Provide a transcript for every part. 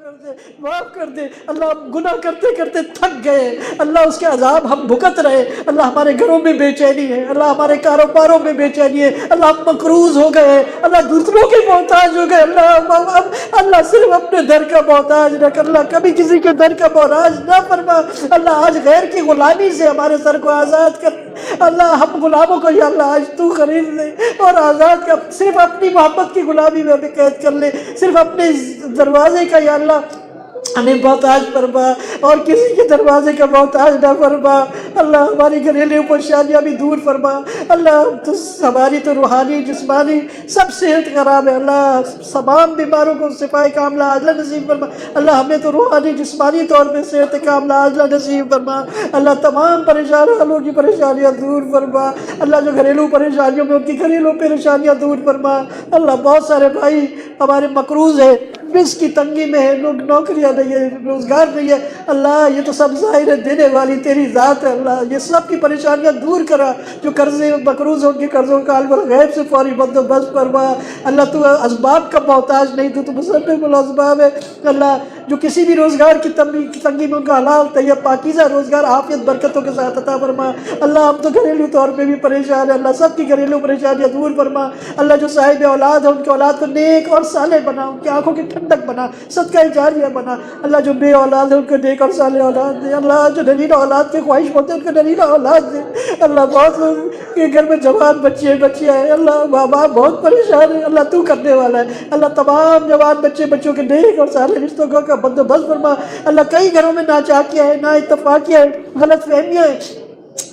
معاف کر دے اللہ، ہم گناہ کرتے کرتے تھک گئے اللہ، اس کے عذاب ہم بھگت رہے اللہ، ہمارے گھروں میں بے چینی ہے اللہ، ہمارے کاروباروں میں بے چینی ہے اللہ، ہم مقروض ہو گئے اللہ، دوسروں کے محتاج ہو گئے اللہ صرف اپنے در کا محتاج رکھ اللہ، کبھی کسی کے در کا محتاج نہ فرما اللہ، آج غیر کی غلامی سے ہمارے سر کو آزاد کر اللہ، ہم غلاموں کو یا اللہ آج تو خرید لے اور آزاد کر، صرف اپنی محبت کی غلامی میں ہمیں قید کر لے، صرف اپنے دروازے کا یا اللہ ہمیں محتاج فرما اور کسی کے دروازے کا محتاج نہ فرما اللہ، ہماری گھریلو پریشانیاں بھی دور فرما اللہ، تو ہماری تو روحانی جسمانی سب صحت خراب ہے اللہ، تمام بیماروں کو شفائے کاملہ عاجلہ نصیب فرما اللہ، ہمیں تو روحانی جسمانی طور پہ صحت کاملہ عاجلہ نصیب فرما اللہ، تمام پریشان حالوں کی پریشانیاں دور فرما اللہ، جو گھریلو پریشانیوں میں ان کی گھریلو پریشانیاں دور فرما اللہ، بہت سارے بھائی ہمارے مقروض ہیں، رزق کی تنگی میں ہے، لوگ نوکریاں نہیں ہے، روزگار نہیں ہے اللہ، یہ تو سب ظاہر دینے والی تیری ذات ہے اللہ، یہ سب کی پریشانیاں دور کرا، جو قرضے مقروض ہوں گے قرضوں کا عالم الغیب سے فوری بندوبست فرما اللہ، تو اسباب کا محتاج نہیں، تو مسبب الاسباب ہے اللہ، جو کسی بھی روزگار کی تنگی میں ان کا حلال طیب پاکیزہ روزگار عافیت برکتوں کے ساتھ عطا فرما اللہ، ہم تو گھریلو طور پہ بھی پریشان ہیں اللہ، سب کی گھریلو پریشانیاں دور فرما اللہ، جو صاحب اولاد ہیں ان کے اولاد کو نیک اور صالح بنا، ان کی آنکھوں کی ٹھنڈک بنا، صدقہ جاریہ بنا اللہ، جو بے اولاد ہے ان کو نیک اور صالح اولاد دے اللہ، جو نرینہ اولاد کے خواہش ہوتے ہیں ان کو نرینہ اولاد دے اللہ، بہت لوگ کے گھر میں جوان بچے بچیاں ہیں اللہ، ماں باپ بہت پریشان ہیں اللہ، تو کرنے والا ہے اللہ، تمام جوان بچوں کے نیک اور صالح رشتوں کا بندوبست فرما اللہ، کئی گھروں میں ناچاکیاں ہیں، نا اتفاقیاں ہیں، غلط فہمیاں ہیں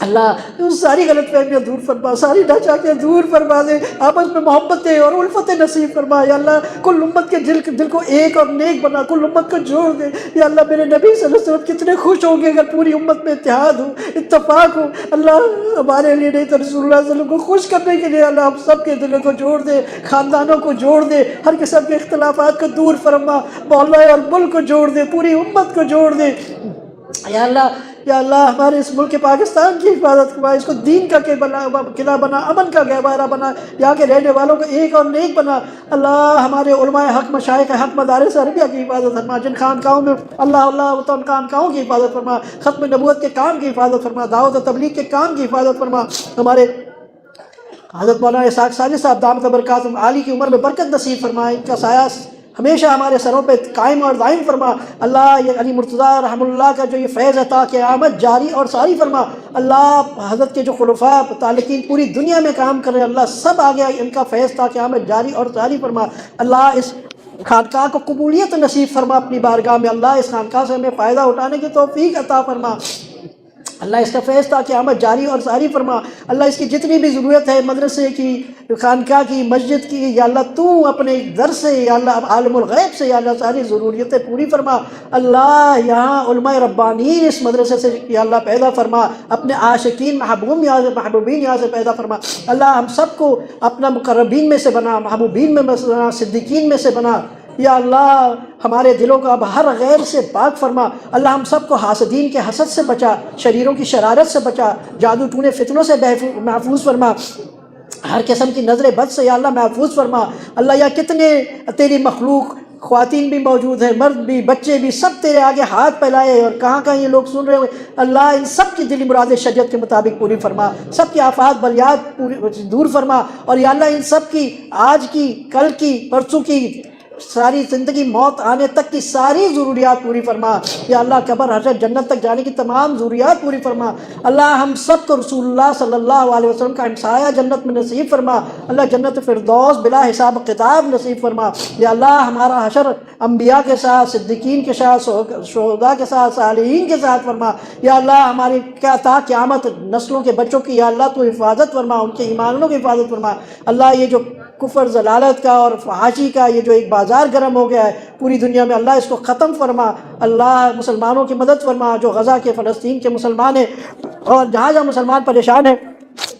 اللہ، ان ساری غلط فہمیاں دور فرما، ساری ناچاکیاں دور فرما دے، آپس میں محبتیں اور الفتیں نصیب فرما یا اللہ، کل امت کے دل کو ایک اور نیک بنا، کل امت کو جوڑ دے یا اللہ، میرے نبی صلی اللہ علیہ وسلم کتنے خوش ہوں گے اگر پوری امت میں اتحاد ہو، اتفاق ہو اللہ، ہمارے لیے نہیں تو رسول اللہ صلی اللہ علیہ وسلم کو خوش کرنے کے لیے اللہ، ہم سب کے دلوں کو جوڑ دے، خاندانوں کو جوڑ دے، ہر قسم کے اختلافات کو دور فرما، محلہ اور ملک کو جوڑ دے، پوری امت کو جوڑ دے یا اللہ، ہمارے اس ملک پاکستان کی حفاظت فرما، اس کو دین کا قلعہ بنا، امن کا گہوارہ بنا، یہاں کے رہنے والوں کو ایک اور نیک بنا اللہ، ہمارے علماء حق مشائخ حق مدارس عربیہ کی حفاظت فرما، جن خانقاہوں میں اللہ تو ان خانقاہوں کی حفاظت فرما، ختم نبوت کے کام کی حفاظت فرما، دعوت و تبلیغ کے کام کی حفاظت فرما، ہمارے حضرت مولانا اسحاق ساجد صاحب دامت برکاتہم عالی کی عمر میں برکت نصیب فرمائے، ان کا سایہ ہمیشہ ہمارے سروں پہ قائم اور دائم فرما اللہ، یہ علی مرتضیٰ رحمہ اللہ کا جو یہ فیض عطا قیامت جاری اور ساری فرما اللہ، حضرت کے جو خلفاء تالقین پوری دنیا میں کام کر رہے ہیں اللہ، سب آگے ان کا فیض تا قیامت جاری اور ساری فرما اللہ، اس خانقاہ کو قبولیت نصیب فرما اپنی بارگاہ میں اللہ، اس خانقاہ سے ہمیں فائدہ اٹھانے کی توفیق عطا فرما اللہ، اس کا فیض تا قیامت جاری اور ساری فرما اللہ، اس کی جتنی بھی ضرورت ہے مدرسے کی، خانقاہ کی، مسجد کی یا اللہ، تو اپنے در سے یا اللہ، عالم الغیب سے یا اللہ ساری ضروریتیں پوری فرما اللہ، یہاں علماء ربانین اس مدرسے سے یا اللہ پیدا فرما، اپنے عاشقین محبوبین یہاں سے پیدا فرما اللہ، ہم سب کو اپنا مقربین میں سے بنا، محبوبین میں بنا، صدیقین میں سے بنا یا اللہ، ہمارے دلوں کو اب ہر غیر سے پاک فرما اللہ، ہم سب کو حاسدین کے حسد سے بچا، شریروں کی شرارت سے بچا، جادو ٹونے فتنوں سے محفوظ فرما، ہر قسم کی نظر بد سے یا اللہ محفوظ فرما اللہ، یا کتنے تیری مخلوق خواتین بھی موجود ہیں، مرد بھی، بچے بھی، سب تیرے آگے ہاتھ پھیلائے اور کہاں یہ لوگ سن رہے ہوئے اللہ، ان سب کی دلی مراد شریعت کے مطابق پوری فرما، سب کی آفات بلیات پوری دور فرما اور یا اللہ، ان سب کی آج کی، کل کی، پرسوں کی، ساری زندگی موت آنے تک کی ساری ضروریات پوری فرما یا اللہ، قبر حشر جنت تک جانے کی تمام ضروریات پوری فرما اللہ، ہم سب کو رسول اللہ صلی اللہ علیہ وسلم کا ہمسایہ جنت میں نصیب فرما اللہ، جنت فردوس بلا حساب کتاب نصیب فرما یا اللہ، ہمارا حشر انبیاء کے ساتھ، صدیقین کے ساتھ، شہداء کے ساتھ، صالحین کے ساتھ فرما یا اللہ، ہماری تا قیامت نسلوں کے بچوں کی یا اللہ تو حفاظت فرما، ان کے ایمانوں کی حفاظت فرما اللہ، یہ جو کفر ضلالت کا اور فحاشی کا یہ جو ایک بازار گرم ہو گیا ہے پوری دنیا میں اللہ، اس کو ختم فرما اللہ، مسلمانوں کی مدد فرما، جو غزہ کے، فلسطین کے مسلمان ہیں اور جہاں جہاں مسلمان پریشان ہیں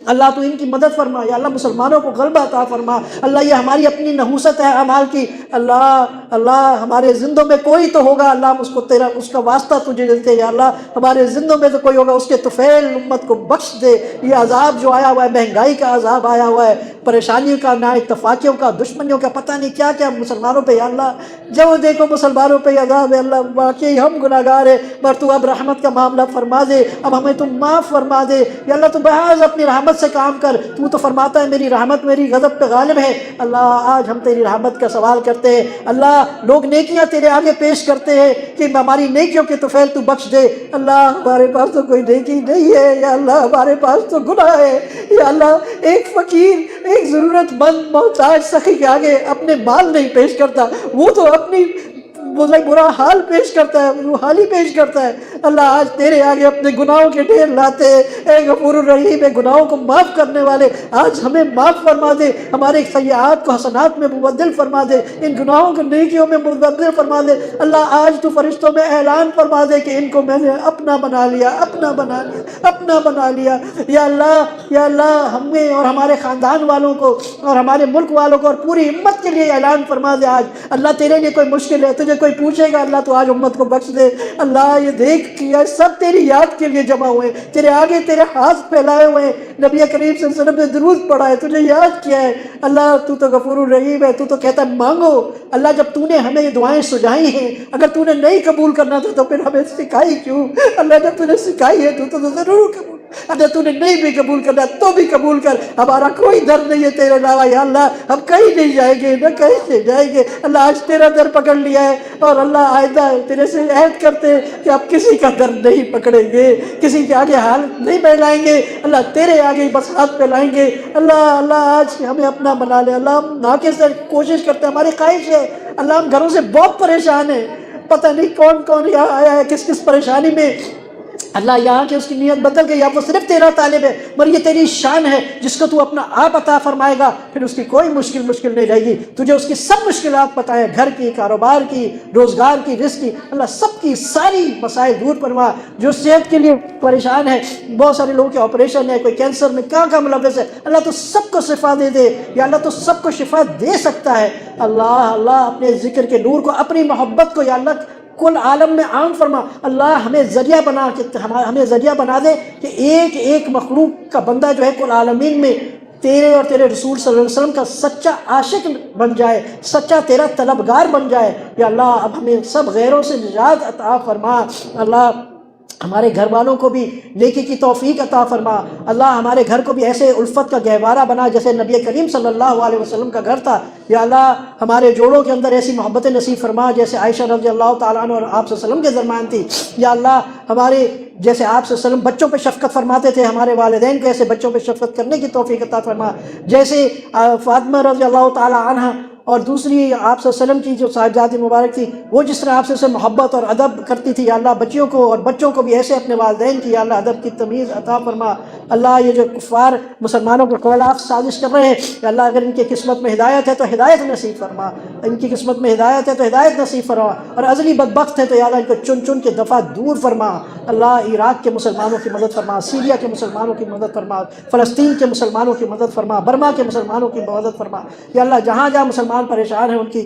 اللہ تو ان کی مدد فرما، یا اللہ مسلمانوں کو غلبہ عطا فرما، اللہ یہ ہماری اپنی نحوست ہے اعمال کی، اللہ ہمارے زندوں میں کوئی تو ہوگا، اللہ ہم اس کو تیرا اس کا واسطہ تجھے دیتے، یا اللہ ہمارے زندوں میں تو کوئی ہوگا، اس کے طفیل امت کو بخش دے۔ یہ عذاب جو آیا ہوا ہے، مہنگائی کا عذاب آیا ہوا ہے، پریشانیوں کا، نا اتفاقیوں کا، دشمنیوں کا، پتہ نہیں کیا کیا مسلمانوں پہ، یا اللہ جو دیکھو مسلمانوں پہ عذاب ہے، اللہ واقعی ہم گناہ گار ہیں، پر تو اب رحمت کا معاملہ فرما دے، اب ہمیں تو معاف فرما دے، یا اللہ تو بہذ اپنی رحمت سے کام کر، تو تو فرماتا ہے میری رحمت میری غضب پہ غالب ہے۔ اللہ آج ہم تیری رحمت کا سوال کرتے ہیں، اللہ لوگ نیکیاں تیرے آگے پیش کرتے ہیں کہ ہماری نیکیوں کے طفیل تو بخش دے، اللہ ہمارے پاس تو کوئی نیکی نہیں ہے، یا اللہ ہمارے پاس تو گناہ ہے، یا اللہ ایک فقیر ایک ضرورت مند محتاج سخی کے آگے اپنے مال نہیں پیش کرتا، وہ تو اپنی برا حال پیش کرتا ہے، وہ حال ہی پیش کرتا ہے۔ اللہ آج تیرے آگے اپنے گناہوں کے ڈھیر لاتے ہیں، اے غفور الرحیم، اے گناہوں کو معاف کرنے والے، آج ہمیں معاف فرما دے، ہمارے سیئات کو حسنات میں مبدل فرما دے، ان گناہوں کو نیکیوں میں مبدل فرما دے۔ اللہ آج تو فرشتوں میں اعلان فرما دے کہ ان کو میں نے اپنا بنا لیا، اپنا بنا لیا، اپنا بنا لیا۔ یا اللہ ہمیں اور ہمارے خاندان والوں کو اور ہمارے ملک والوں کو اور پوری امت کے لیے اعلان فرما دے آج، اللہ تیرے لیے کوئی مشکل ہے، تجھے کوئی پوچھے گا، اللہ تو آج امت کو بخش دے۔ اللہ یہ دیکھ کہ سب تیری یاد کے لیے جمع ہوئے، تیرے آگے تیرے ہاتھ پھیلائے ہوئے ہیں، نبی کریم صلی اللہ علیہ وسلم نے درود پڑھا ہے، تجھے یاد کیا ہے۔ اللہ تو غفور الرحیم ہے، تو کہتا ہے مانگو۔ اللہ جب تو نے ہمیں یہ دعائیں سجائی ہیں، اگر تو نے نہیں قبول کرنا تھا تو پھر ہمیں سکھائی کیوں؟ اللہ جب تو نے سکھائی ہے تو ضرور قبول، اگر تو نے نہیں بھی قبول کرنا تو بھی قبول کر، ہمارا کوئی در نہیں ہے تیرے علاوہ، یا اللہ ہم کہیں نہیں جائیں گے، نہ کہیں سے جائیں گے۔ اللہ آج تیرا در پکڑ لیا ہے، اور اللہ آئندہ تیرے سے عہد کرتے ہیں کہ اب کسی کا در نہیں پکڑیں گے، کسی کے آگے ہاتھ نہیں پھیلائیں گے، اللہ تیرے آگے بس ہاتھ پھیلائیں گے۔ اللہ آج ہمیں اپنا بنا لے۔ اللہ ہم ناقص سے کوشش کرتے ہیں، ہماری خواہش ہے، اللہ ہم گھروں سے بہت پریشان ہیں، پتہ نہیں کون کون یہاں آیا ہے کس کس پریشانی میں، اللہ یہاں کہ اس کی نیت بدل گئی، یا وہ صرف تیرا طالب ہے، مگر یہ تیری شان ہے جس کو تو اپنا آپ عطا فرمائے گا، پھر اس کی کوئی مشکل نہیں رہے گی، تجھے اس کی سب مشکلات پتہ ہے، گھر کی، کاروبار کی، روزگار کی، رزق کی، اللہ سب کی ساری مسائل دور فرما۔ جو صحت کے لیے پریشان ہے، بہت سارے لوگوں کے آپریشن ہے، کوئی کینسر میں کہاں ملوث ہے، اللہ تو سب کو شفا دے دے، یا اللہ تو سب کو شفا دے سکتا ہے۔ اللہ اپنے ذکر کے نور کو، اپنی محبت کو یا اللہ کل عالم میں عام فرما۔ اللہ ہمیں ذریعہ بنا دے کہ ایک ایک مخلوق کا بندہ جو ہے کل عالمین میں تیرے اور تیرے رسول صلی اللہ علیہ وسلم کا سچا عاشق بن جائے، سچا تیرا طلبگار بن جائے۔ یا اللہ اب ہمیں سب غیروں سے نجات عطا فرما۔ اللہ ہمارے گھر والوں کو بھی نیکی کی توفیق عطا فرما۔ اللہ ہمارے گھر کو بھی ایسے الفت کا گہوارہ بنا جیسے نبی کریم صلی اللہ علیہ وسلم کا گھر تھا۔ یا اللہ ہمارے جوڑوں کے اندر ایسی محبت نصیب فرما جیسے عائشہ رضی اللہ تعالیٰ عنہ اور آپ صلی اللہ علیہ وسلم کے درمیان تھی۔ یا اللہ ہمارے جیسے آپ صلی اللہ علیہ وسلم بچوں پہ شفقت فرماتے تھے، ہمارے والدین کو ایسے بچوں پہ شفقت کرنے کی توفیق عطا فرما، جیسے فاطمہ رضی اللہ تعالیٰ عنہ اور دوسری آپ صلی اللہ علیہ وسلم کی جو صاحبزادی مبارک تھی، وہ جس طرح آپ سے محبت اور ادب کرتی تھی، یا اللہ بچیوں کو اور بچوں کو بھی ایسے اپنے والدین کی یا اللہ ادب کی تمیز عطا فرما۔ اللہ یہ جو کفار مسلمانوں کے خلاف سازش کر رہے ہیں، یا اللہ اگر ان کی قسمت میں ہدایت ہے تو ہدایت نصیب فرما، ان کی قسمت میں ہدایت ہے تو ہدایت نصیب فرما، اور ازلی بدبخت ہے تو یا اللہ ان کو چن چن کے دفعہ دور فرما۔ اللہ عراق کے مسلمانوں کی مدد فرما، سیریا کے مسلمانوں کی مدد فرما، فلسطین کے مسلمانوں کی مدد فرما، برما کے مسلمانوں کی مدد فرما۔ یا اللہ جہاں جہاں مسلمان پریشان ہیں ان کی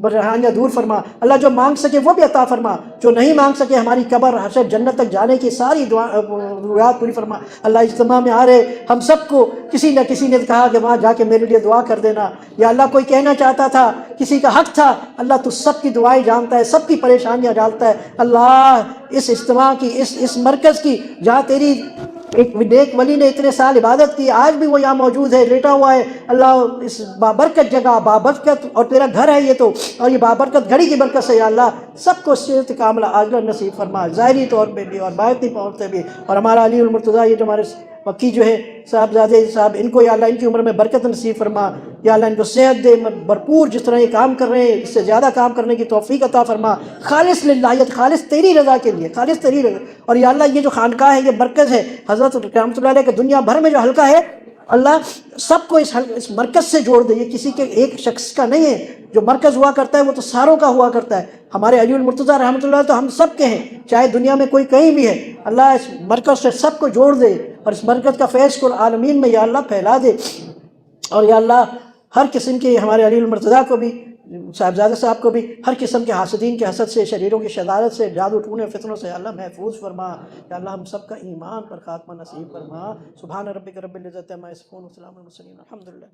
پریشانیاں دور فرما۔ اللہ جو مانگ سکے وہ بھی عطا فرما، جو نہیں مانگ سکے ہماری قبر حشر جنت تک جانے کی ساری ضروریات پوری فرما۔ اللہ اجتماع میں آ رہے ہم سب کو کسی نہ کسی نے کہا کہ وہاں جا کے میرے لیے دعا کر دینا، یا اللہ کوئی کہنا چاہتا تھا، کسی کا حق تھا، اللہ تو سب کی دعائیں جانتا ہے، سب کی پریشانیاں جانتا ہے۔ اللہ اس اجتماع کی، اس مرکز کی، جہاں تیری ایک نیک ولی نے اتنے سال عبادت کی، آج بھی وہ یہاں موجود ہے، لیٹا ہوا ہے، اللہ اس بابرکت جگہ، بابرکت اور تیرا گھر ہے یہ تو، اور یہ بابرکت گھڑی کی برکت سے یا اللہ سب کو صحت کاملہ عاجلہ نصیب فرما، ظاہری طور پہ بھی اور باطنی طور پہ بھی۔ اور ہمارا علی المرتضیٰ یہ جو ہمارے وکی جو ہے صاحبزادے صاحب، ان کو یا اللہ ان کی عمر میں برکت نصیب فرما، یا اللہ ان کو صحت دے بھرپور، جس طرح یہ کام کر رہے ہیں اس سے زیادہ کام کرنے کی توفیق عطا فرما، خالص للہیت، خالص تیری رضا کے لیے، خالص تیری رضا۔ اور یا اللہ یہ جو خانقاہ ہے، یہ مرکز ہے حضرت رحمۃ اللہ علیہ کے دنیا بھر میں جو حلقہ ہے، اللہ سب کو اس مرکز سے جوڑ دے، یہ کسی کے ایک شخص کا نہیں ہے، جو مرکز ہوا کرتا ہے وہ تو ساروں کا ہوا کرتا ہے۔ ہمارے علی المرتضیٰ رحمۃ اللہ تو ہم سب کے ہیں، چاہے دنیا میں کوئی کہیں بھی ہے، اللہ اس مرکز سے سب کو جوڑ دے، اور اس برکت کا فیض کل عالمین میں یا اللہ پھیلا دے، اور یا اللہ ہر قسم کے ہمارے علی المرتضیٰ کو بھی، صاحبزادہ صاحب کو بھی ہر قسم کے حاسدین کے حسد سے، شریروں کی شرارت سے، جادو ٹونے فتنوں سے اللہ محفوظ فرما، یا اللہ ہم سب کا ایمان پر خاتمہ نصیب فرما۔ سبحان ربک رب العزت عما یصفون وسلام علی المرسلین الحمدللہ۔